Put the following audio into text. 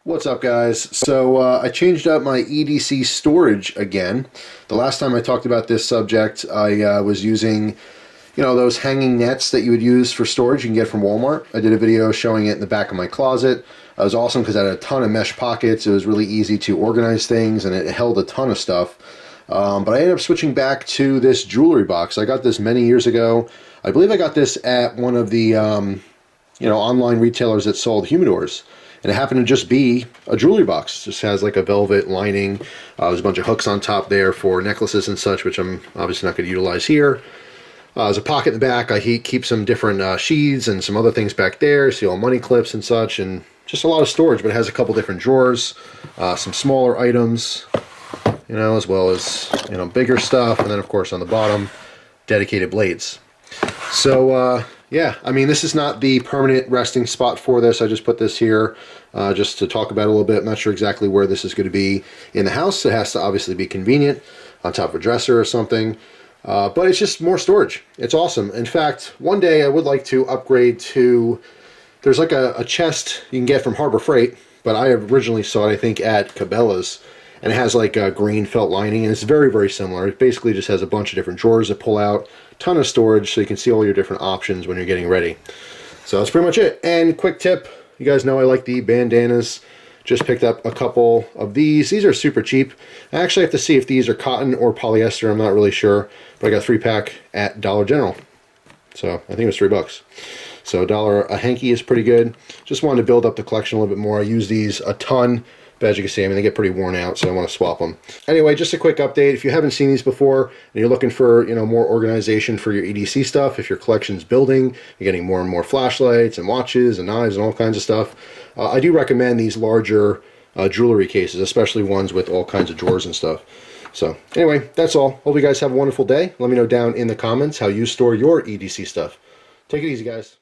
What's up, guys? So I changed up my EDC storage again. The last time I talked about this subject, I was using, those hanging nets that you would use for storage you can get from Walmart. I did a video showing it in the back of my closet. It was awesome because I had a ton of mesh pockets. It was really easy to organize things, and it held a ton of stuff. But I ended up switching back to this jewelry box. I got this many years ago. I believe I got this at one of the online retailers that sold humidors. And it happened to just be a jewelry box. It just has like a velvet lining. There's a bunch of hooks on top there for necklaces and such, which I'm obviously not going to utilize here. There's a pocket in the back. I keep some different sheaths and some other things back there. See all money clips and such, and just a lot of storage. But it has a couple different drawers, some smaller items, as well as bigger stuff, and then of course on the bottom, dedicated blades. So yeah, I mean, this is not the permanent resting spot for this. I just put this here just to talk about it a little bit. I'm not sure exactly where this is going to be in the house. It has to obviously be convenient on top of a dresser or something. But it's just more storage. It's awesome. In fact, one day I would like to upgrade to, there's like a chest you can get from Harbor Freight, but I originally saw it, I think, at Cabela's. And it has like a green felt lining, and it's very, very similar. It basically just has a bunch of different drawers that pull out, ton of storage, so you can see all your different options when you're getting ready. So that's pretty much it. And quick tip, you guys know I like the bandanas. Just picked up a couple of these. These are super cheap. I actually have to see if these are cotton or polyester. I'm not really sure, but I got a 3-pack at Dollar General. So I think it was $3. So $1 a hanky is pretty good. Just wanted to build up the collection a little bit more. I use these a ton. But as you can see, I mean, they get pretty worn out, so I want to swap them. Anyway, just a quick update. If you haven't seen these before and you're looking for, more organization for your EDC stuff, if your collection's building, you're getting more and more flashlights and watches and knives and all kinds of stuff, I do recommend these larger jewelry cases, especially ones with all kinds of drawers and stuff. So anyway, that's all. Hope you guys have a wonderful day. Let me know down in the comments how you store your EDC stuff. Take it easy, guys.